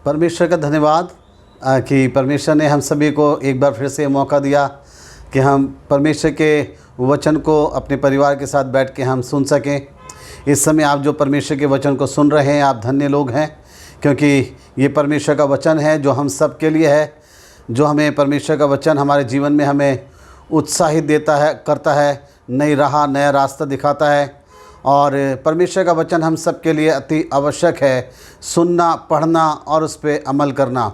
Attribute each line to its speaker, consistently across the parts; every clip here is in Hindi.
Speaker 1: परमेश्वर का धन्यवाद कि परमेश्वर ने हम सभी को एक बार फिर से मौका दिया कि हम परमेश्वर के वचन को अपने परिवार के साथ बैठ के हम सुन सकें। इस समय आप जो परमेश्वर के वचन को सुन रहे हैं, आप धन्य लोग हैं, क्योंकि ये परमेश्वर का वचन है जो हम सब के लिए है। जो हमें परमेश्वर का वचन हमारे जीवन में हमें उत्साहित देता है, करता है, नई राह, नया रास्ता दिखाता है। और परमेश्वर का वचन हम सब के लिए अति आवश्यक है सुनना, पढ़ना और उस पर अमल करना,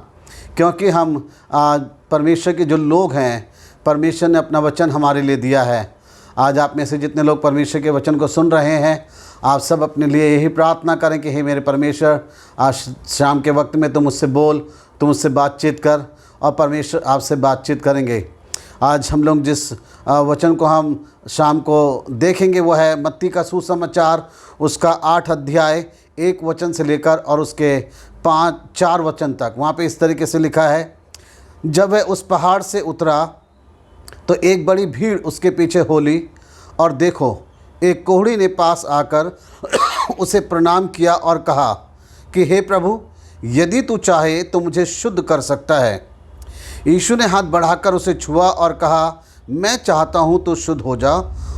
Speaker 1: क्योंकि हम परमेश्वर के जो लोग हैं, परमेश्वर ने अपना वचन हमारे लिए दिया है। आज आप में से जितने लोग परमेश्वर के वचन को सुन रहे हैं, आप सब अपने लिए यही प्रार्थना करें कि हे मेरे परमेश्वर, आज शाम के वक्त में तुम मुझसे बोल, तुम मुझसे बातचीत कर, और परमेश्वर आपसे बातचीत करेंगे। आज हम लोग जिस वचन को हम शाम को देखेंगे वो है मत्ती का सुसमाचार, उसका 8 अध्याय 1 वचन से लेकर और उसके 4 वचन तक। वहाँ पे इस तरीके से लिखा है, जब वह उस पहाड़ से उतरा तो एक बड़ी भीड़ उसके पीछे हो ली, और देखो एक कोढ़ी ने पास आकर उसे प्रणाम किया और कहा कि हे प्रभु, यदि तू चाहे तो मुझे शुद्ध कर सकता है। यीशु ने हाथ बढ़ाकर उसे छुआ और कहा, मैं चाहता हूँ तू शुद्ध हो जा,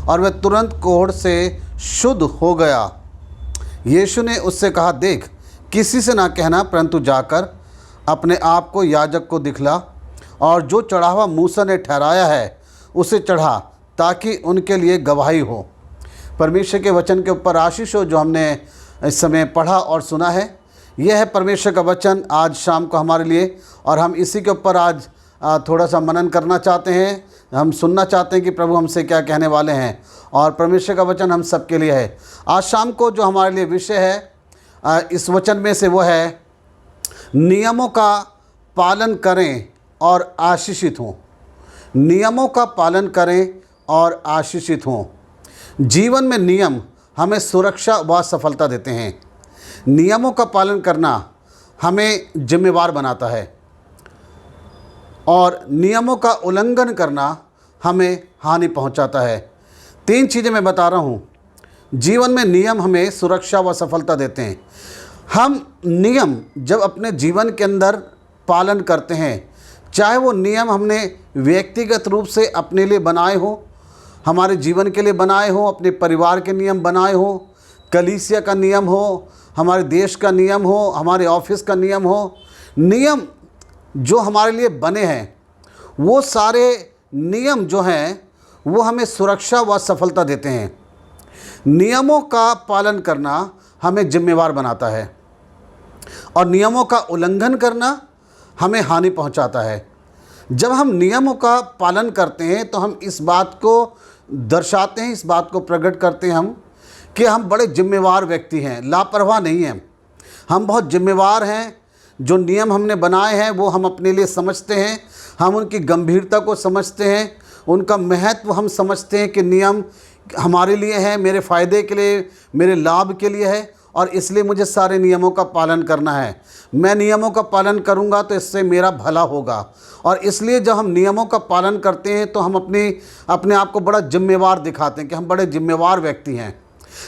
Speaker 1: और वह तुरंत कोढ़ से शुद्ध हो गया। यीशु ने उससे कहा, देख, किसी से ना कहना, परंतु जाकर अपने आप को याजक को दिखला, और जो चढ़ावा मूसा ने ठहराया है उसे चढ़ा, ताकि उनके लिए गवाही हो। परमेश्वर के वचन के ऊपर आशीष हो जो हमने इस समय पढ़ा और सुना है। यह है परमेश्वर का वचन आज शाम को हमारे लिए, और हम इसी के ऊपर आज थोड़ा सा मनन करना चाहते हैं। हम सुनना चाहते हैं कि प्रभु हमसे क्या कहने वाले हैं, और परमेश्वर का वचन हम सब के लिए है। आज शाम को जो हमारे लिए विषय है इस वचन में से वो है, नियमों का पालन करें और आशीषित हों। नियमों का पालन करें और आशीषित हों। जीवन में नियम हमें सुरक्षा व सफलता देते हैं। नियमों का पालन करना हमें जिम्मेवार बनाता है, और नियमों का उल्लंघन करना हमें हानि पहुंचाता है। 3 चीज़ें मैं बता रहा हूं। जीवन में नियम हमें सुरक्षा व सफलता देते हैं। हम नियम जब अपने जीवन के अंदर पालन करते हैं, चाहे वो नियम हमने व्यक्तिगत रूप से अपने लिए बनाए हों, हमारे जीवन के लिए बनाए हों, अपने परिवार के नियम बनाए हों, कलीसिया का नियम हो, हमारे देश का नियम हो, हमारे ऑफिस का नियम हो, नियम जो हमारे लिए बने हैं, वो सारे नियम जो हैं वो हमें सुरक्षा व सफलता देते हैं। नियमों का पालन करना हमें जिम्मेवार बनाता है, और नियमों का उल्लंघन करना हमें हानि पहुंचाता है। जब हम नियमों का पालन करते हैं तो हम इस बात को दर्शाते हैं, इस बात को प्रकट करते हैं हम कि हम बड़े जिम्मेवार व्यक्ति हैं, लापरवाह नहीं हैं। हम बहुत जिम्मेवार हैं। जो नियम हमने बनाए हैं वो हम अपने लिए समझते हैं, हम उनकी गंभीरता को समझते हैं, उनका महत्व हम समझते हैं कि नियम हमारे लिए है, मेरे फ़ायदे के लिए, मेरे लाभ के लिए है, और इसलिए मुझे सारे नियमों का पालन करना है। मैं नियमों का पालन करूंगा तो इससे मेरा भला होगा, और इसलिए जब हम नियमों का पालन करते हैं तो हम अपने आप को बड़ा जिम्मेवार दिखाते हैं कि हम बड़े जिम्मेवार व्यक्ति हैं।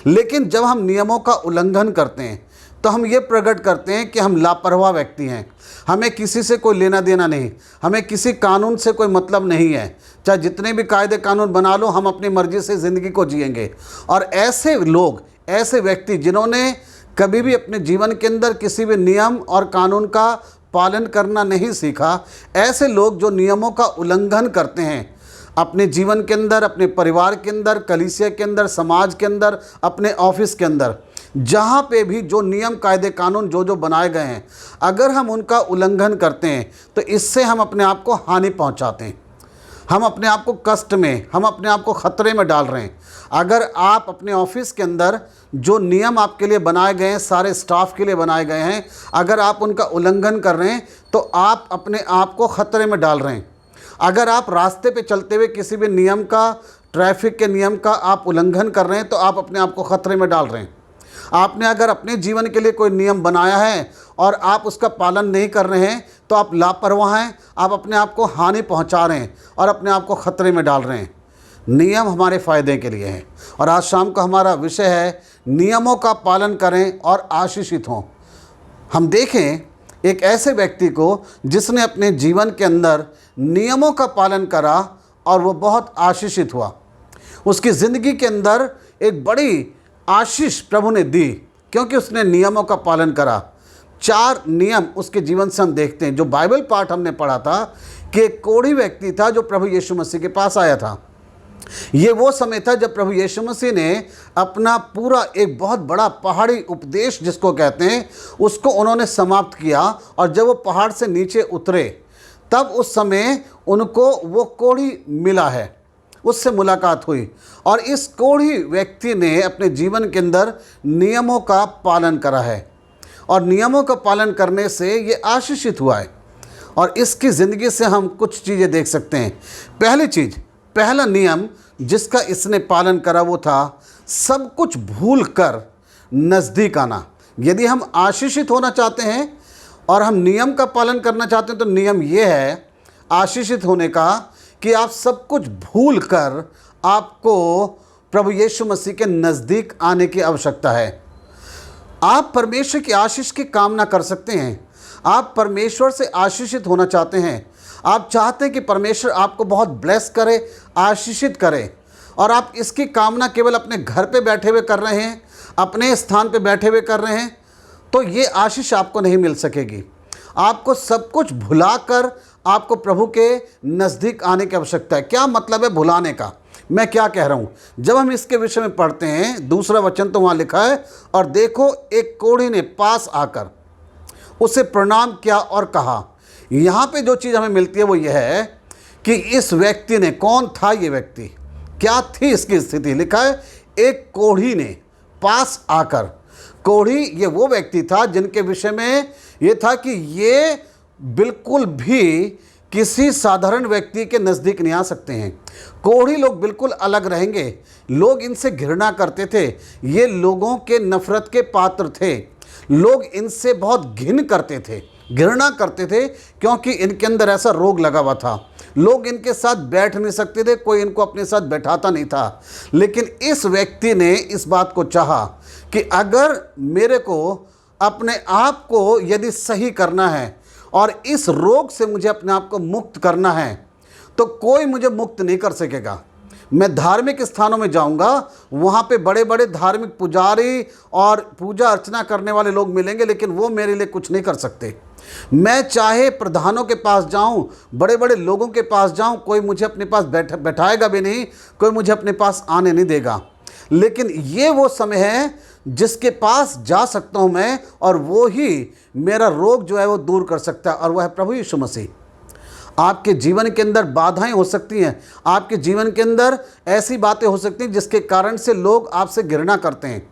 Speaker 1: लेकिन जब हम नियमों का उल्लंघन करते हैं तो हम ये प्रकट करते हैं कि हम लापरवाह व्यक्ति हैं। हमें किसी से कोई लेना देना नहीं, हमें किसी कानून से कोई मतलब नहीं है। चाहे जितने भी कायदे कानून बना लो, हम अपनी मर्जी से ज़िंदगी को जिएंगे। और ऐसे लोग, ऐसे व्यक्ति जिन्होंने कभी भी अपने जीवन के अंदर किसी भी नियम और कानून का पालन करना नहीं सीखा, ऐसे लोग जो नियमों का उल्लंघन करते हैं अपने जीवन के अंदर, अपने परिवार के अंदर, कलीसिया के अंदर, समाज के अंदर, अपने ऑफिस के अंदर, जहाँ पे भी जो नियम कायदे कानून जो बनाए गए हैं, अगर हम उनका उल्लंघन करते हैं तो इससे हम अपने आप को हानि पहुँचाते हैं। हम अपने आप को कष्ट में, हम अपने आप को ख़तरे में डाल रहे हैं। अगर आप अपने ऑफिस के अंदर जो नियम आपके लिए बनाए गए हैं, सारे स्टाफ के लिए बनाए गए हैं, अगर आप उनका उल्लंघन कर रहे हैं तो आप अपने आप को ख़तरे में डाल रहे हैं। अगर आप रास्ते पे चलते हुए किसी भी नियम का, ट्रैफिक के नियम का आप उल्लंघन कर रहे हैं तो आप अपने आप को ख़तरे में डाल रहे हैं। आपने अगर अपने जीवन के लिए कोई नियम बनाया है और आप उसका पालन नहीं कर रहे हैं तो आप लापरवाह हैं, आप अपने आप को हानि पहुंचा रहे हैं और अपने आप को ख़तरे में डाल रहे हैं। नियम हमारे फ़ायदे के लिए हैं, और आज शाम का हमारा विषय है, नियमों का पालन करें और आशीषित हों। हम देखें एक ऐसे व्यक्ति को जिसने अपने जीवन के अंदर नियमों का पालन करा और वो बहुत आशीषित हुआ। उसकी ज़िंदगी के अंदर एक बड़ी आशीष प्रभु ने दी क्योंकि उसने नियमों का पालन करा। 4 नियम उसके जीवन से हम देखते हैं। जो बाइबल पाठ हमने पढ़ा था कि एक कोढ़ी व्यक्ति था जो प्रभु यीशु मसीह के पास आया था। ये वो समय था जब प्रभु यीशु मसीह ने अपना पूरा एक बहुत बड़ा पहाड़ी उपदेश जिसको कहते हैं उसको उन्होंने समाप्त किया, और जब वो पहाड़ से नीचे उतरे तब उस समय उनको वो कोढ़ी मिला है, उससे मुलाकात हुई। और इस कोढ़ी व्यक्ति ने अपने जीवन के अंदर नियमों का पालन करा है और नियमों का पालन करने से ये आशीषित हुआ है। और इसकी ज़िंदगी से हम कुछ चीज़ें देख सकते हैं। पहली चीज़, पहला नियम जिसका इसने पालन करा वो था सब कुछ भूल कर नज़दीक आना। यदि हम आशीषित होना चाहते हैं और हम नियम का पालन करना चाहते हैं तो नियम ये है आशीषित होने का कि आप सब कुछ भूल कर आपको प्रभु यीशु मसीह के नज़दीक आने की आवश्यकता है। आप परमेश्वर की आशीष की कामना कर सकते हैं। आप परमेश्वर से आशीषित होना चाहते हैं। आप चाहते हैं कि परमेश्वर आपको बहुत ब्लेस करे, आशीषित करे, और आप इसकी कामना केवल अपने घर पे बैठे हुए कर रहे हैं, अपने स्थान पे बैठे हुए कर रहे हैं, तो ये आशीष आपको नहीं मिल सकेगी। आपको सब कुछ भुलाकर आपको प्रभु के नज़दीक आने की आवश्यकता है। क्या मतलब है भुलाने का? मैं क्या कह रहा हूँ? जब हम इसके विषय में पढ़ते हैं, दूसरा वचन तो वहाँ लिखा है, और देखो एक कोढ़ी ने पास आकर उसे प्रणाम किया और कहा। यहाँ पे जो चीज़ हमें मिलती है वो यह है कि इस व्यक्ति ने, कौन था ये व्यक्ति, क्या थी इसकी स्थिति? लिखा है एक कोढ़ी ने पास आकर। कोढ़ी ये वो व्यक्ति था जिनके विषय में ये था कि ये बिल्कुल भी किसी साधारण व्यक्ति के नज़दीक नहीं आ सकते हैं। कोढ़ी लोग बिल्कुल अलग रहेंगे। लोग इनसे घृणा करते थे। ये लोगों के नफ़रत के पात्र थे। लोग इनसे बहुत घिन करते थे, घृणा करते थे, क्योंकि इनके अंदर ऐसा रोग लगा हुआ था। लोग इनके साथ बैठ नहीं सकते थे, कोई इनको अपने साथ बैठाता नहीं था। लेकिन इस व्यक्ति ने इस बात को चाहा कि अगर मेरे को अपने आप को यदि सही करना है और इस रोग से मुझे अपने आप को मुक्त करना है तो कोई मुझे मुक्त नहीं कर सकेगा। मैं धार्मिक स्थानों में जाऊंगा, वहाँ पे बड़े बड़े धार्मिक पुजारी और पूजा अर्चना करने वाले लोग मिलेंगे, लेकिन वो मेरे लिए कुछ नहीं कर सकते। मैं चाहे प्रधानों के पास जाऊं, बड़े बड़े लोगों के पास जाऊं, कोई मुझे अपने पास बैठाएगा भी नहीं, कोई मुझे अपने पास आने नहीं देगा। लेकिन ये वो समय है जिसके पास जा सकता हूं मैं, और वो ही मेरा रोग जो है वो दूर कर सकता है, और वह है प्रभु यीशु मसीह। आपके जीवन के अंदर बाधाएं हो सकती हैं, आपके जीवन के अंदर ऐसी बातें हो सकती हैं जिसके कारण से लोग आपसे घृणा करते हैं,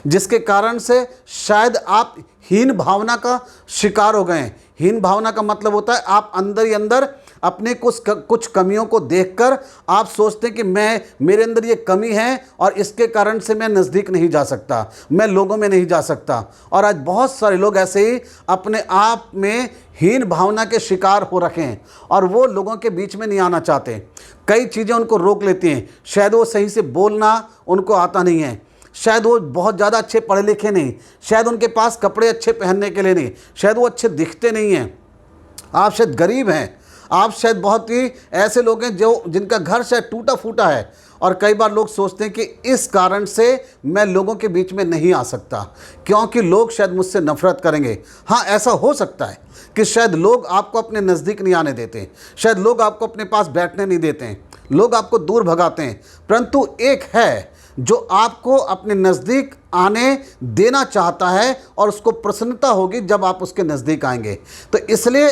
Speaker 1: जिसके कारण से शायद आप हीन भावना का शिकार हो गए हैं। हीन भावना का मतलब होता है आप अंदर ही अंदर अपने कुछ कमियों को देखकर आप सोचते हैं कि मेरे अंदर ये कमी है और इसके कारण से मैं नज़दीक नहीं जा सकता, मैं लोगों में नहीं जा सकता। और आज बहुत सारे लोग ऐसे ही अपने आप में हीन भावना के शिकार हो रखे हैं और वो लोगों के बीच में नहीं आना चाहते। कई चीज़ें उनको रोक लेती हैं। शायद वो सही से बोलना उनको आता नहीं है, शायद वो बहुत ज़्यादा अच्छे पढ़े लिखे नहीं, शायद उनके पास कपड़े अच्छे पहनने के लिए नहीं, शायद वो अच्छे दिखते नहीं हैं, आप शायद गरीब हैं, आप शायद बहुत ही ऐसे लोग हैं जिनका घर शायद टूटा फूटा है, और कई बार लोग सोचते हैं कि इस कारण से मैं लोगों के बीच में नहीं आ सकता क्योंकि लोग शायद मुझसे नफरत करेंगे। हाँ, ऐसा हो सकता है कि शायद लोग आपको अपने नज़दीक नहीं आने देते, शायद लोग आपको अपने पास बैठने नहीं देते हैं, लोग आपको दूर भगाते हैं, परंतु एक है जो आपको अपने नज़दीक आने देना चाहता है और उसको प्रसन्नता होगी जब आप उसके नज़दीक आएंगे। तो इसलिए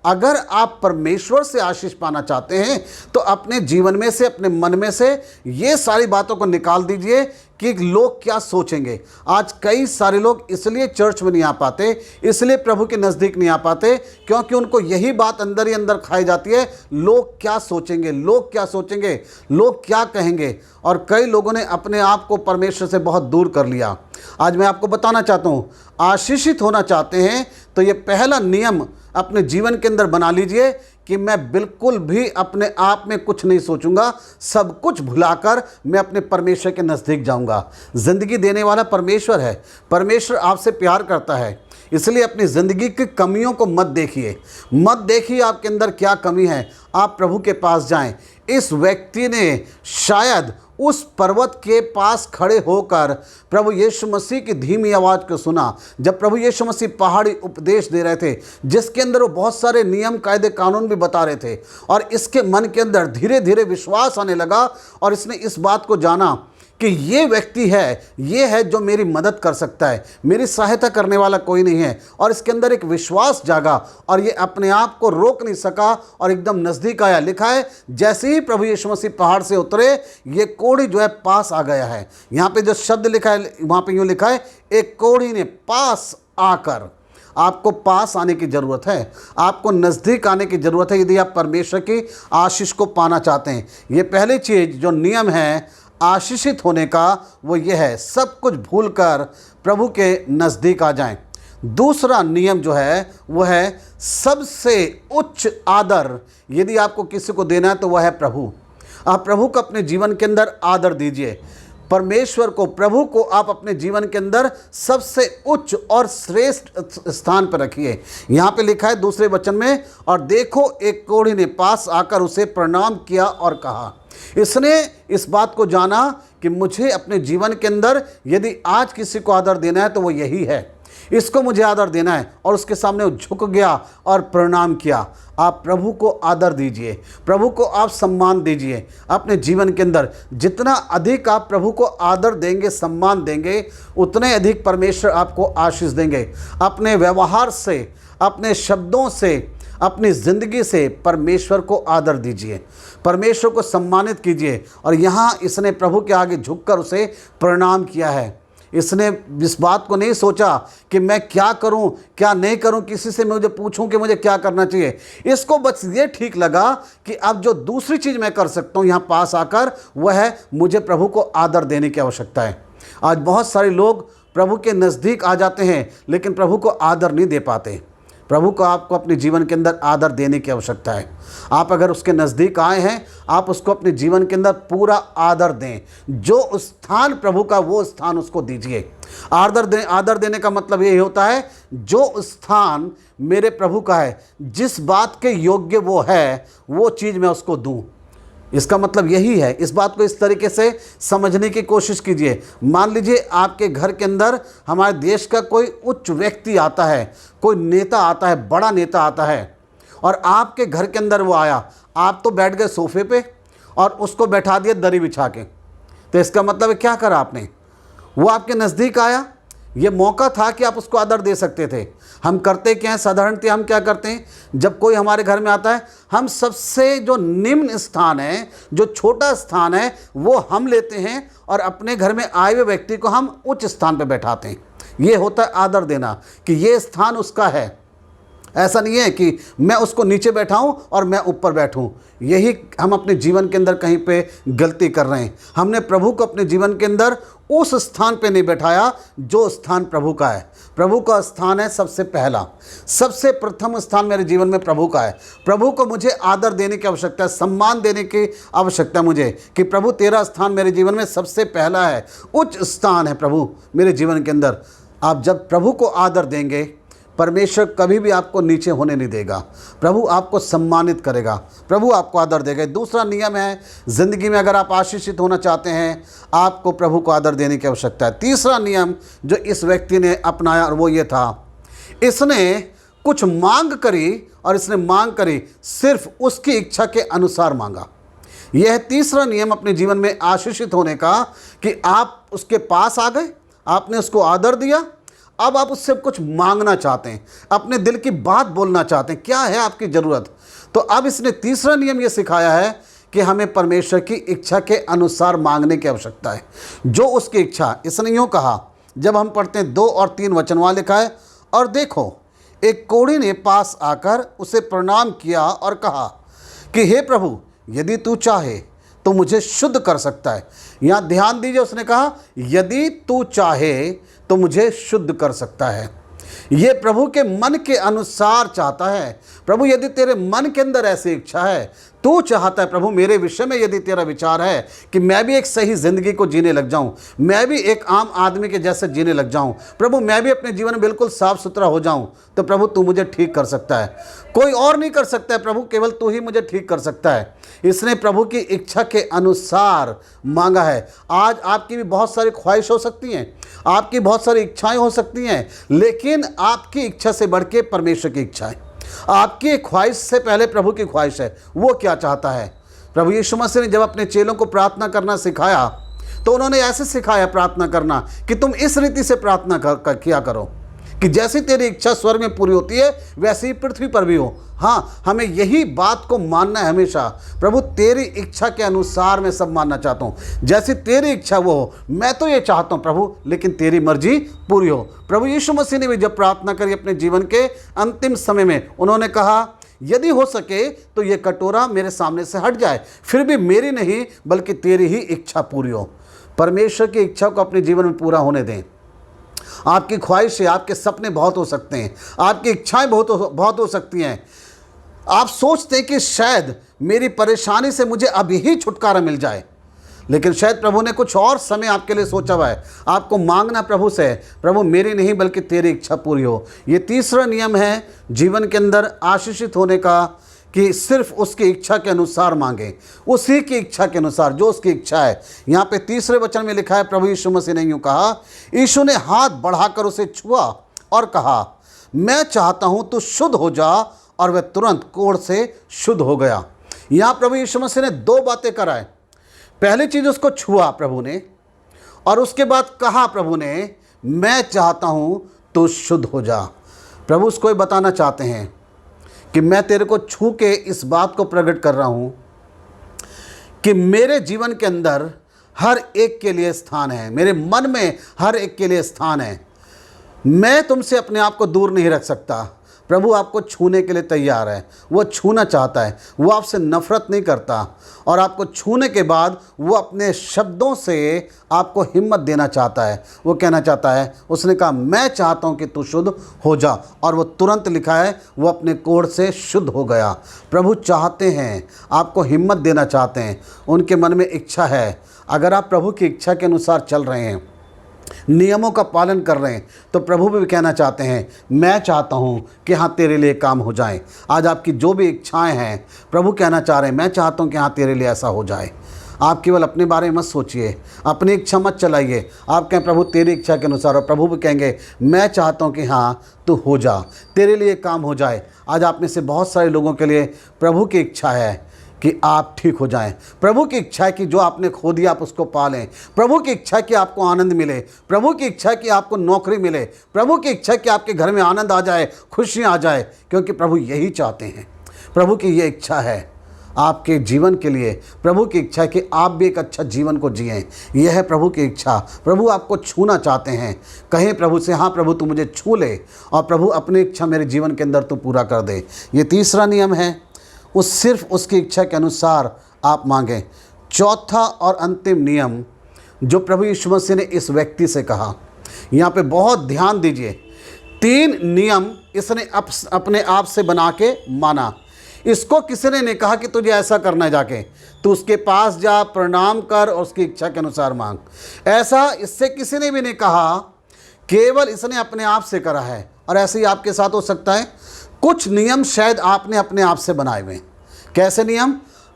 Speaker 1: अगर आप परमेश्वर से आशीष पाना चाहते हैं तो अपने जीवन में से, अपने मन में से ये सारी बातों को निकाल दीजिए कि लोग क्या सोचेंगे। आज कई सारे लोग इसलिए चर्च में नहीं आ पाते, इसलिए प्रभु के नज़दीक नहीं आ पाते, क्योंकि उनको यही बात अंदर ही अंदर खाई जाती है, लोग क्या सोचेंगे, लोग क्या सोचेंगे, लोग क्या कहेंगे। और कई लोगों ने अपने आप को परमेश्वर से बहुत दूर कर लिया। आज मैं आपको बताना चाहता हूँ, आशीषित होना चाहते हैं तो ये पहला नियम अपने जीवन के अंदर बना लीजिए कि मैं बिल्कुल भी अपने आप में कुछ नहीं सोचूंगा, सब कुछ भुलाकर मैं अपने परमेश्वर के नज़दीक जाऊंगा। ज़िंदगी देने वाला परमेश्वर है, परमेश्वर आपसे प्यार करता है। इसलिए अपनी ज़िंदगी की कमियों को मत देखिए, मत देखिए आपके अंदर क्या कमी है। आप प्रभु के पास जाएं। इस व्यक्ति ने शायद उस पर्वत के पास खड़े होकर प्रभु यीशु मसीह की धीमी आवाज़ को सुना, जब प्रभु यीशु मसीह पहाड़ी उपदेश दे रहे थे, जिसके अंदर वो बहुत सारे नियम कायदे कानून भी बता रहे थे। और इसके मन के अंदर धीरे धीरे विश्वास आने लगा और इसने इस बात को जाना कि ये व्यक्ति है, ये है जो मेरी मदद कर सकता है, मेरी सहायता करने वाला कोई नहीं है। और इसके अंदर एक विश्वास जागा और ये अपने आप को रोक नहीं सका और एकदम नज़दीक आया। लिखा है जैसे ही प्रभु यीशु मसीह पहाड़ से उतरे, ये कोढ़ी जो है पास आ गया है। यहाँ पे जो शब्द लिखा है वहाँ पे यूँ लिखा है, एक कोढ़ी ने पास आकर। आपको पास आने की ज़रूरत है, आपको नज़दीक आने की ज़रूरत है यदि आप परमेश्वर की आशीष को पाना चाहते हैं। ये पहली चीज़ जो नियम है आशीषित होने का, वो ये है सब कुछ भूलकर प्रभु के नज़दीक आ जाएं। दूसरा नियम जो है वो है सबसे उच्च आदर यदि आपको किसी को देना है तो वह है प्रभु। आप प्रभु को अपने जीवन के अंदर आदर दीजिए। परमेश्वर को, प्रभु को आप अपने जीवन के अंदर सबसे उच्च और श्रेष्ठ स्थान पर रखिए। यहाँ पे लिखा है दूसरे वचन में, और देखो एक कोढ़ी ने पास आकर उसे प्रणाम किया और कहा। इसने इस बात को जाना कि मुझे अपने जीवन के अंदर यदि आज किसी को आदर देना है तो वो यही है, इसको मुझे आदर देना है। और उसके सामने वो झुक गया और प्रणाम किया। आप प्रभु को आदर दीजिए, प्रभु को आप सम्मान दीजिए अपने जीवन के अंदर। जितना अधिक आप प्रभु को आदर देंगे, सम्मान देंगे, उतने अधिक परमेश्वर आपको आशीष देंगे। अपने व्यवहार से, अपने शब्दों से, अपनी ज़िंदगी से परमेश्वर को आदर दीजिए, परमेश्वर को सम्मानित कीजिए। और यहाँ इसने प्रभु के आगे झुककर उसे प्रणाम किया है। इसने इस बात को नहीं सोचा कि मैं क्या करूं, क्या नहीं करूं, किसी से मुझे पूछूं कि मुझे क्या करना चाहिए। इसको बस ये ठीक लगा कि अब जो दूसरी चीज़ मैं कर सकता हूं यहाँ पास आकर, वह है मुझे प्रभु को आदर देने की आवश्यकता है। आज बहुत सारे लोग प्रभु के नज़दीक आ जाते हैं लेकिन प्रभु को आदर नहीं दे पाते। प्रभु को आपको अपने जीवन के अंदर आदर देने की आवश्यकता है। आप अगर उसके नज़दीक आए हैं, आप उसको अपने जीवन के अंदर पूरा आदर दें। जो स्थान प्रभु का, वो स्थान उसको दीजिए। आदर देने का मतलब यही होता है जो स्थान मेरे प्रभु का है, जिस बात के योग्य वो है, वो चीज़ मैं उसको दूँ। इसका मतलब यही है। इस बात को इस तरीके से समझने की कोशिश कीजिए। मान लीजिए आपके घर के अंदर हमारे देश का कोई उच्च व्यक्ति आता है, कोई नेता आता है, बड़ा नेता आता है, और आपके घर के अंदर वो आया। आप तो बैठ गए सोफे पे और उसको बैठा दिया दरी बिछा के। तो इसका मतलब क्या करा आपने? वो आपके नज़दीक आया, ये मौका था कि आप उसको आदर दे सकते थे। हम करते क्या हैं साधारणतः, हम क्या करते हैं जब कोई हमारे घर में आता है, हम सबसे जो निम्न स्थान है, जो छोटा स्थान है, वो हम लेते हैं और अपने घर में आए हुए व्यक्ति को हम उच्च स्थान पर बैठाते हैं। ये होता है आदर देना कि ये स्थान उसका है। ऐसा नहीं है कि मैं उसको नीचे बैठाऊं और मैं ऊपर बैठूं। यही हम अपने जीवन के अंदर कहीं पे गलती कर रहे हैं। हमने प्रभु को अपने जीवन के अंदर उस स्थान पे नहीं बैठाया जो स्थान प्रभु का है। प्रभु का स्थान है सबसे पहला, सबसे प्रथम स्थान मेरे जीवन में प्रभु का है। प्रभु को मुझे आदर देने की आवश्यकता है, सम्मान देने की आवश्यकता है मुझे, कि प्रभु तेरा स्थान मेरे जीवन में सबसे पहला है, उच्च स्थान है प्रभु मेरे जीवन के अंदर। आप जब प्रभु को आदर देंगे, परमेश्वर कभी भी आपको नीचे होने नहीं देगा। प्रभु आपको सम्मानित करेगा, प्रभु आपको आदर देगा। दूसरा नियम है, ज़िंदगी में अगर आप आशीषित होना चाहते हैं, आपको प्रभु को आदर देने की आवश्यकता है। तीसरा नियम जो इस व्यक्ति ने अपनाया, और वो ये था, इसने कुछ मांग करी, और इसने मांग करी सिर्फ उसकी इच्छा के अनुसार मांगा। यह है तीसरा नियम अपने जीवन में आशीषित होने का, कि आप उसके पास आ गए, आपने उसको आदर दिया, अब आप उससे कुछ मांगना चाहते हैं, अपने दिल की बात बोलना चाहते हैं, क्या है आपकी ज़रूरत। तो अब इसने तीसरा नियम ये सिखाया है कि हमें परमेश्वर की इच्छा के अनुसार मांगने की आवश्यकता है, जो उसकी इच्छा। इसने यूँ कहा, जब हम पढ़ते हैं 2 और 3 वचन, वहाँ लिखा है, और देखो एक कोढ़ी ने पास आकर उसे प्रणाम किया और कहा कि हे प्रभु, यदि तू चाहे तो मुझे शुद्ध कर सकता है। यहाँ ध्यान दीजिए, उसने कहा यदि तू चाहे तो मुझे शुद्ध कर सकता है। ये प्रभु के मन के अनुसार चाहता है। प्रभु यदि तेरे मन के अंदर ऐसी इच्छा है, तू चाहता है प्रभु मेरे विषय में यदि तेरा विचार है कि मैं भी एक सही ज़िंदगी को जीने लग जाऊं, मैं भी एक आम आदमी के जैसे जीने लग जाऊं, प्रभु मैं भी अपने जीवन में बिल्कुल साफ सुथरा हो जाऊं, तो प्रभु तू मुझे ठीक कर सकता है। कोई और नहीं कर सकता है प्रभु, केवल तू ही मुझे ठीक कर सकता है। इसने प्रभु की इच्छा के अनुसार मांगा है। आज आपकी भी बहुत सारी ख्वाहिश हो सकती हैं, आपकी बहुत सारी इच्छाएं हो सकती हैं, लेकिन आपकी इच्छा से बढ़ के परमेश्वर की इच्छा है। आपकी ख्वाहिश से पहले प्रभु की ख्वाहिश है। वो क्या चाहता है? प्रभु यीशु मसीह ने जब अपने चेलों को प्रार्थना करना सिखाया तो उन्होंने ऐसे सिखाया प्रार्थना करना कि तुम इस रीति से प्रार्थना किया करो कि जैसी तेरी इच्छा स्वर्ग में पूरी होती है वैसी ही पृथ्वी पर भी हो। हाँ, हमें यही बात को मानना है हमेशा। प्रभु तेरी इच्छा के अनुसार मैं सब मानना चाहता हूँ, जैसी तेरी इच्छा वो हो। मैं तो ये चाहता हूँ प्रभु, लेकिन तेरी मर्जी पूरी हो। प्रभु यीशु मसीह ने भी जब प्रार्थना करी अपने जीवन के अंतिम समय में, उन्होंने कहा यदि हो सके तो ये कटोरा मेरे सामने से हट जाए, फिर भी मेरी नहीं बल्कि तेरी ही इच्छा पूरी हो। परमेश्वर की इच्छा को अपने जीवन में पूरा होने दें। आपकी ख्वाहिशें, आपके सपने बहुत हो सकते हैं, आपकी इच्छाएं बहुत हो सकती हैं। आप सोचते हैं कि शायद मेरी परेशानी से मुझे अभी ही छुटकारा मिल जाए, लेकिन शायद प्रभु ने कुछ और समय आपके लिए सोचा हुआ है। आपको मांगना प्रभु से है, प्रभु मेरी नहीं बल्कि तेरी इच्छा पूरी हो। ये तीसरा नियम है जीवन के अंदर आशीषित होने का, कि सिर्फ उसकी इच्छा के अनुसार मांगे, उसी की इच्छा के अनुसार जो उसकी इच्छा है। यहाँ पे तीसरे वचन में लिखा है, प्रभु यीशु मसीह ने यूँ कहा, यीशु ने हाथ बढ़ाकर उसे छुआ और कहा मैं चाहता हूँ तू शुद्ध हो जा, और वह तुरंत कोढ़ से शुद्ध हो गया। यहाँ प्रभु यीशु मसीह ने दो बातें कराए। पहली चीज़ उसको छुआ प्रभु ने, और उसके बाद कहा प्रभु ने मैं चाहता हूँ तू शुद्ध हो जा। प्रभु उसको ये बताना चाहते हैं कि मैं तेरे को छू के इस बात को प्रकट कर रहा हूँ कि मेरे जीवन के अंदर हर एक के लिए स्थान है, मेरे मन में हर एक के लिए स्थान है। मैं तुमसे अपने आप को दूर नहीं रख सकता। प्रभु आपको छूने के लिए तैयार है, वो छूना चाहता है, वो आपसे नफ़रत नहीं करता, और आपको छूने के बाद वो अपने शब्दों से आपको हिम्मत देना चाहता है। वो कहना चाहता है, उसने कहा मैं चाहता हूँ कि तू शुद्ध हो जा, और वो तुरंत लिखा है वो अपने कोढ़ से शुद्ध हो गया। प्रभु चाहते हैं, आपको हिम्मत देना चाहते हैं, उनके मन में इच्छा है। अगर आप प्रभु की इच्छा के अनुसार चल रहे हैं, नियमों का पालन कर रहे हैं, तो प्रभु भी कहना चाहते हैं मैं चाहता हूं कि हाँ तेरे लिए काम हो जाए। आज आपकी जो भी इच्छाएं हैं, प्रभु कहना चाह रहे हैं मैं चाहता हूं कि हाँ तेरे लिए ऐसा हो जाए। आप केवल अपने बारे में मत सोचिए, अपनी इच्छा मत चलाइए। आप कहें प्रभु तेरी इच्छा के अनुसार, और प्रभु भी कहेंगे मैं चाहता हूं कि हाँ तू हो जा, तेरे लिए काम हो जाए। आज आप में से बहुत सारे लोगों के लिए प्रभु की इच्छा है कि आप ठीक हो जाएं। प्रभु की इच्छा है कि जो आपने खो दिया आप उसको पा लें। प्रभु की इच्छा है कि आपको आनंद मिले। प्रभु की इच्छा है कि आपको नौकरी मिले। प्रभु की इच्छा है कि आपके घर में आनंद आ जाए, खुशियाँ आ जाए, क्योंकि प्रभु यही चाहते हैं। प्रभु की ये इच्छा है आपके जीवन के लिए। प्रभु की इच्छा है कि आप भी एक अच्छा जीवन को जिएं। यह है प्रभु की इच्छा। प्रभु आपको छूना चाहते हैं। कहें प्रभु से हाँ प्रभु तू मुझे छू ले, और प्रभु अपनी इच्छा मेरे जीवन के अंदर तू पूरा कर दे। ये तीसरा नियम है, उस सिर्फ उसकी इच्छा के अनुसार आप मांगें। चौथा और अंतिम नियम जो प्रभु यीशु मसीह ने इस व्यक्ति से कहा, यहाँ पे बहुत ध्यान दीजिए। 3 नियम इसने अपने आप से बना के माना। इसको किसी ने नहीं कहा कि तुझे ऐसा करना है, जाके तू उसके पास जा, प्रणाम कर और उसकी इच्छा के अनुसार मांग। ऐसा इससे किसी ने भी नहीं कहा, केवल इसने अपने आप से करा है। और ऐसे ही आपके साथ हो सकता है। कुछ नियम शायद आपने अपने आप से बनाए हुए। कैसे नियम?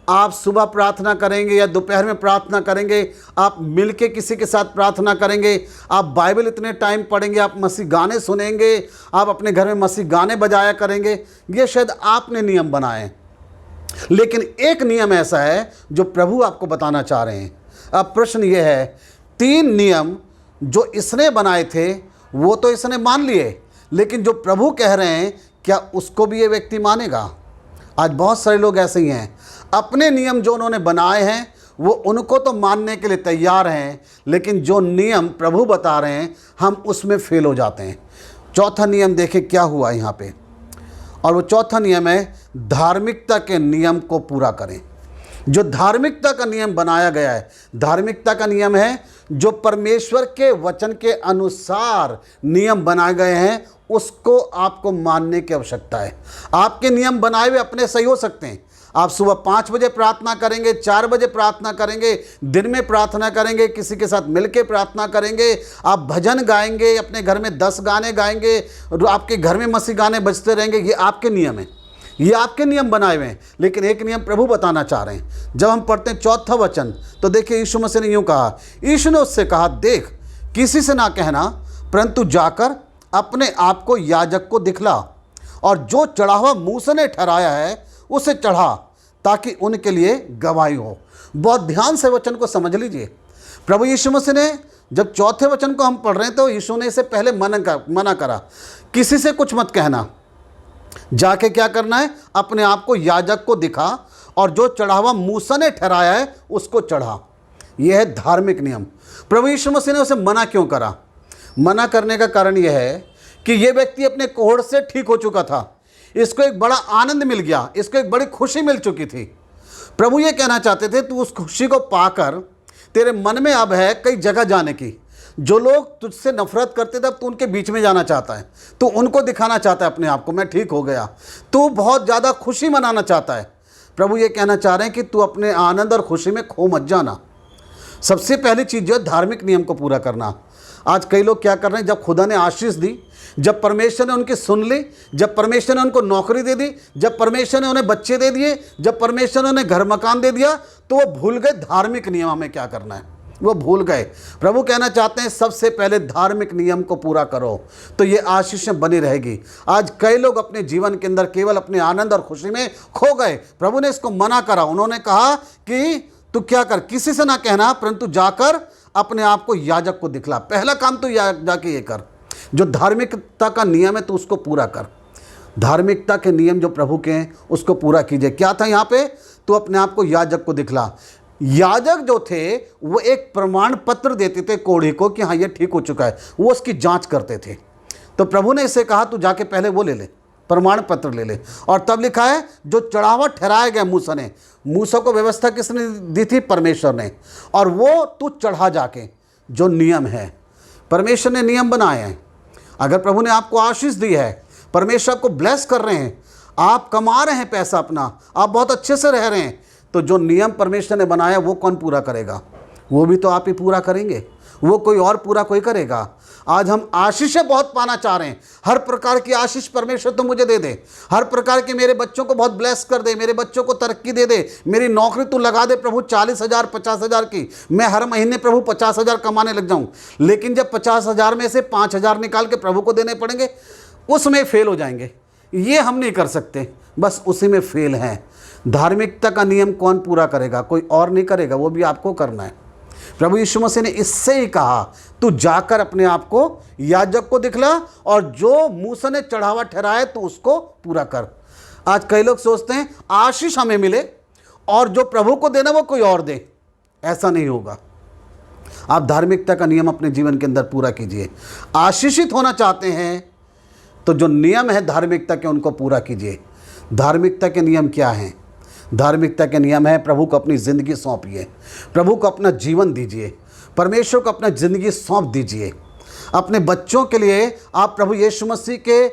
Speaker 1: आप सुबह प्रार्थना करेंगे या दोपहर में प्रार्थना करेंगे, आप मिलके किसी के साथ प्रार्थना करेंगे, आप बाइबल इतने टाइम पढ़ेंगे, आप मसीह गाने सुनेंगे, आप अपने घर में मसीह गाने बजाया करेंगे। ये शायद आपने नियम बनाए। लेकिन एक नियम ऐसा है जो प्रभु आपको बताना चाह रहे हैं। अब प्रश्न ये है, 3 नियम जो इसने बनाए थे वो तो इसने मान लिए, लेकिन जो प्रभु कह रहे हैं क्या उसको भी ये व्यक्ति मानेगा? आज बहुत सारे लोग ऐसे ही हैं, अपने नियम जो उन्होंने बनाए हैं वो उनको तो मानने के लिए तैयार हैं, लेकिन जो नियम प्रभु बता रहे हैं हम उसमें फेल हो जाते हैं। चौथा नियम देखें क्या हुआ यहाँ पे, और वो चौथा नियम है धार्मिकता के नियम को पूरा करें। जो धार्मिकता का नियम बनाया गया है, धार्मिकता का नियम है जो परमेश्वर के वचन के अनुसार नियम बनाए गए हैं, उसको आपको मानने की आवश्यकता है। आपके नियम बनाए हुए अपने सही हो सकते हैं। आप सुबह 5 बजे प्रार्थना करेंगे, 4 बजे प्रार्थना करेंगे, दिन में प्रार्थना करेंगे, किसी के साथ मिलके प्रार्थना करेंगे, आप भजन गाएंगे, अपने घर में 10 गाने गाएंगे, आपके घर में मसीह गाने बजते रहेंगे। ये आपके नियम हैं, ये आपके नियम बनाए हुए हैं। लेकिन एक नियम प्रभु बताना चाह रहे हैं। जब हम पढ़ते हैं 4वां वचन, तो देखिए यीशु मसीह ने यूँ कहा, यीशु ने उससे कहा, देख किसी से ना कहना, परंतु जाकर अपने आप को याजक को दिखला, और जो चढ़ा हुआ मूसा ने ठहराया है उसे चढ़ा, ताकि उनके लिए गवाही हो। बहुत ध्यान से वचन को समझ लीजिए। प्रभु यीशु मसीह ने जब 4थे वचन को हम पढ़ रहे हैं, तो यीशु ने इसे पहले मना करा, किसी से कुछ मत कहना, जाके क्या करना है, अपने आप को याजक को दिखा, और जो चढ़ा हुआ मूसा ने ठहराया है उसको चढ़ा। यह है धार्मिक नियम। प्रभु यीशु मसीह ने उसे मना क्यों करा? मना करने का कारण यह है कि यह व्यक्ति अपने कोढ़ से ठीक हो चुका था, इसको एक बड़ा आनंद मिल गया, इसको एक बड़ी खुशी मिल चुकी थी। प्रभु ये कहना चाहते थे, तू उस खुशी को पाकर तेरे मन में अब है कई जगह जाने की। जो लोग तुझसे नफरत करते थे, अब तू उनके बीच में जाना चाहता है, तू उनको दिखाना चाहता है अपने आप को, मैं ठीक हो गया। तू बहुत ज़्यादा खुशी मनाना चाहता है। प्रभु ये कहना चाह रहे हैं कि तू अपने आनंद और खुशी में खो मत जाना। सबसे पहली चीज़ जो है धार्मिक नियम को पूरा करना। आज कई लोग क्या कर रहे हैं, जब खुदा ने आशीष दी, जब परमेश्वर ने उनकी सुन ली, जब परमेश्वर ने उनको नौकरी दे दी, जब परमेश्वर ने उन्हें बच्चे दे दिए, जब परमेश्वर ने उन्हें घर मकान दे दिया, तो वो भूल गए धार्मिक नियम हमें क्या करना है, वो भूल गए। प्रभु कहना चाहते हैं सबसे पहले धार्मिक नियम को पूरा करो, तो ये आशीषें बनी रहेगी। आज कई लोग अपने जीवन के अंदर केवल अपने आनंद और खुशी में खो गए। प्रभु ने इसको मना करा। उन्होंने कहा कि तू क्या कर, किसी से ना कहना, परंतु जाकर अपने आप को याजक को दिखला। पहला काम तो जाके ये कर, जो धार्मिकता का नियम है तो उसको पूरा कर। धार्मिकता के नियम जो प्रभु के हैं उसको पूरा कीजिए। क्या था यहाँ पे? तो अपने आप को याजक को दिखला। याजक जो थे वो एक प्रमाण पत्र देते थे कोढ़ी को कि हाँ ये ठीक हो चुका है, वो उसकी जांच करते थे। तो प्रभु ने इसे कहा तू जाके पहले वो ले ले, प्रमाण पत्र ले ले। और तब लिखा है जो चढ़ावा ठहराया गया मूसा ने, मूसा को व्यवस्था किसने दी थी? परमेश्वर ने। और वो तू चढ़ा जाके, जो नियम है, परमेश्वर ने नियम बनाए हैं। अगर प्रभु ने आपको आशीष दी है, परमेश्वर आपको ब्लेस कर रहे हैं, आप कमा रहे हैं पैसा अपना, आप बहुत अच्छे से रह रहे हैं, तो जो नियम परमेश्वर ने बनाया वो कौन पूरा करेगा? वो भी तो आप ही पूरा करेंगे, वो कोई और पूरा कोई करेगा। आज हम आशीषें बहुत पाना चाह रहे हैं, हर प्रकार की आशीष परमेश्वर तो मुझे दे दे, हर प्रकार के मेरे बच्चों को बहुत ब्लेस कर दे, मेरे बच्चों को तरक्की दे दे, मेरी नौकरी तू लगा दे प्रभु 40,000 50,000 की, मैं हर महीने प्रभु 50,000 कमाने लग जाऊं। लेकिन जब 50,000 में से 5,000 निकाल के प्रभु को देने पड़ेंगे, उसमें फेल हो जाएंगे। ये हम नहीं कर सकते, बस उसी में फेल हैं। धार्मिकता का नियम कौन पूरा करेगा? कोई और नहीं करेगा, वो भी आपको करना है। प्रभु यीशु मसीह ने इससे ही कहा तू जाकर अपने आप को याजक को दिखला, और जो मूसा ने चढ़ावा ठहराया तो उसको पूरा कर। आज कई लोग सोचते हैं आशीष हमें मिले और जो प्रभु को देना वो कोई और दे। ऐसा नहीं होगा। आप धार्मिकता का नियम अपने जीवन के अंदर पूरा कीजिए। आशीषित होना चाहते हैं तो जो नियम है धार्मिकता के, उनको पूरा कीजिए। धार्मिकता के नियम क्या हैं? धार्मिकता के नियम है प्रभु को अपनी ज़िंदगी सौंपिए, प्रभु को अपना जीवन दीजिए, परमेश्वर को अपना ज़िंदगी सौंप दीजिए। अपने बच्चों के लिए आप प्रभु यीशु मसीह के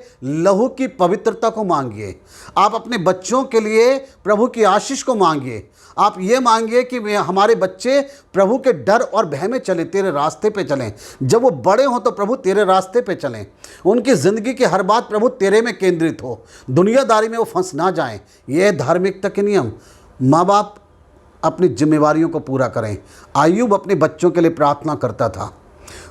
Speaker 1: लहू की पवित्रता को मांगिए। आप अपने बच्चों के लिए प्रभु की आशीष को मांगिए। आप ये मांगिए कि हमारे बच्चे प्रभु के डर और भय में चलें, तेरे रास्ते पे चलें। जब वो बड़े हों तो प्रभु तेरे रास्ते पे चलें। उनकी ज़िंदगी की हर बात प्रभु तेरे में केंद्रित हो, दुनियादारी में वो फंस ना जाएं। ये है धार्मिकता के नियम। माँ बाप अपनी जिम्मेवारियों को पूरा करें। आयूब अपने बच्चों के लिए प्रार्थना करता था,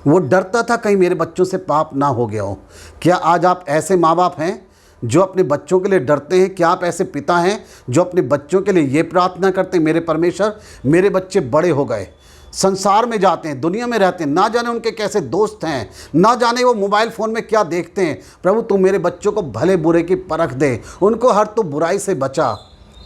Speaker 1: वो डरता था कहीं मेरे बच्चों से पाप ना हो गया हो। क्या आज आप ऐसे माँ बाप हैं जो अपने बच्चों के लिए डरते हैं? क्या आप ऐसे पिता हैं जो अपने बच्चों के लिए ये प्रार्थना करते हैं, मेरे परमेश्वर मेरे बच्चे बड़े हो गए, संसार में जाते हैं, दुनिया में रहते हैं, ना जाने उनके कैसे दोस्त हैं, ना जाने वो मोबाइल फ़ोन में क्या देखते हैं। प्रभु तू मेरे बच्चों को भले बुरे की परख दे, उनको हर तो बुराई से बचा।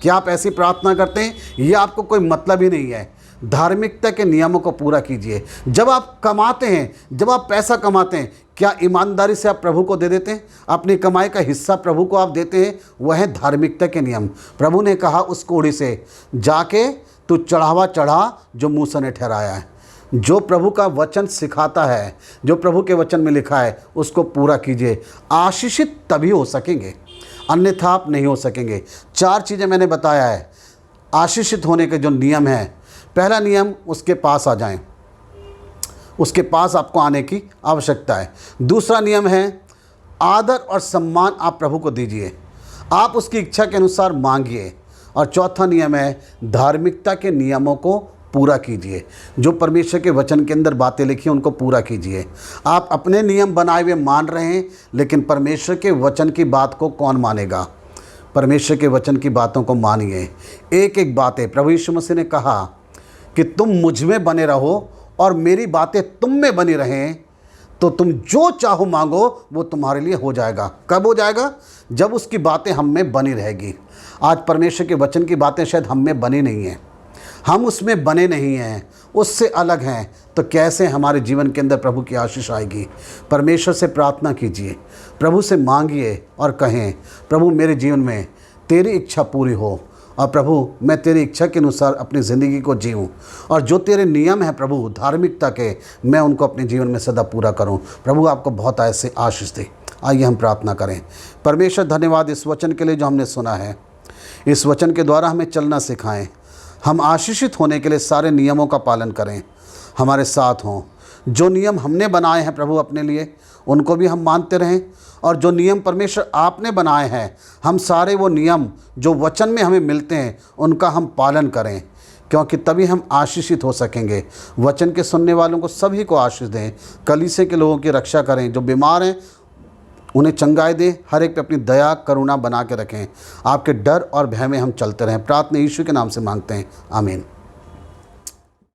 Speaker 1: क्या आप ऐसी प्रार्थना करते हैं? ये आपको कोई मतलब ही नहीं है। धार्मिकता के नियमों को पूरा कीजिए। जब आप कमाते हैं, जब आप पैसा कमाते हैं, क्या ईमानदारी से आप प्रभु को दे देते हैं? अपनी कमाई का हिस्सा प्रभु को आप देते हैं? वह है धार्मिकता के नियम। प्रभु ने कहा उस कोढ़ी से, जाके तू चढ़ावा चढ़ा जो मूसा ने ठहराया है। जो प्रभु का वचन सिखाता है, जो प्रभु के वचन में लिखा है, उसको पूरा कीजिए। आशीषित तभी हो सकेंगे, अन्यथा आप नहीं हो सकेंगे। 4 चीज़ें मैंने बताया है आशीषित होने के जो नियम हैं। पहला नियम, उसके पास आ जाएं, उसके पास आपको आने की आवश्यकता है। दूसरा नियम है, आदर और सम्मान आप प्रभु को दीजिए, आप उसकी इच्छा के अनुसार मांगिए। और चौथा नियम है, धार्मिकता के नियमों को पूरा कीजिए। जो परमेश्वर के वचन के अंदर बातें लिखी हैं उनको पूरा कीजिए। आप अपने नियम बनाए हुए मान रहे हैं, लेकिन परमेश्वर के वचन की बात को कौन मानेगा? परमेश्वर के वचन की बातों को मानिए। एक एक बातें, प्रभु यीशु मसीह ने कहा कि तुम मुझ में बने रहो और मेरी बातें तुम में बनी रहें, तो तुम जो चाहो मांगो वो तुम्हारे लिए हो जाएगा। कब हो जाएगा? जब उसकी बातें हम में बनी रहेगी। आज परमेश्वर के वचन की बातें शायद हम में बनी नहीं हैं, हम उसमें बने नहीं हैं, उससे अलग हैं, तो कैसे हमारे जीवन के अंदर प्रभु की आशीष आएगी? परमेश्वर से प्रार्थना कीजिए, प्रभु से मांगिए और कहें, प्रभु मेरे जीवन में तेरी इच्छा पूरी हो, और प्रभु मैं तेरी इच्छा के अनुसार अपनी ज़िंदगी को जीऊँ, और जो तेरे नियम हैं प्रभु धार्मिकता के, मैं उनको अपने जीवन में सदा पूरा करूँ। प्रभु आपको बहुत ऐसे आशीष दे। आइए हम प्रार्थना करें। परमेश्वर, धन्यवाद इस वचन के लिए जो हमने सुना है। इस वचन के द्वारा हमें चलना सिखाएं, हम आशीषित होने के लिए सारे नियमों का पालन करें, हमारे साथ हों। जो नियम हमने बनाए हैं प्रभु अपने लिए, उनको भी हम मानते रहें, और जो नियम परमेश्वर आपने बनाए हैं, हम सारे वो नियम जो वचन में हमें मिलते हैं उनका हम पालन करें, क्योंकि तभी हम आशीषित हो सकेंगे। वचन के सुनने वालों को सभी को आशीष दें, कलीसिया के लोगों की रक्षा करें, जो बीमार हैं उन्हें चंगाई दें, हर एक पे अपनी दया करुणा बना के रखें। आपके डर और भय में हम चलते रहें। प्रार्थना यीशु के नाम से मांगते हैं, आमीन।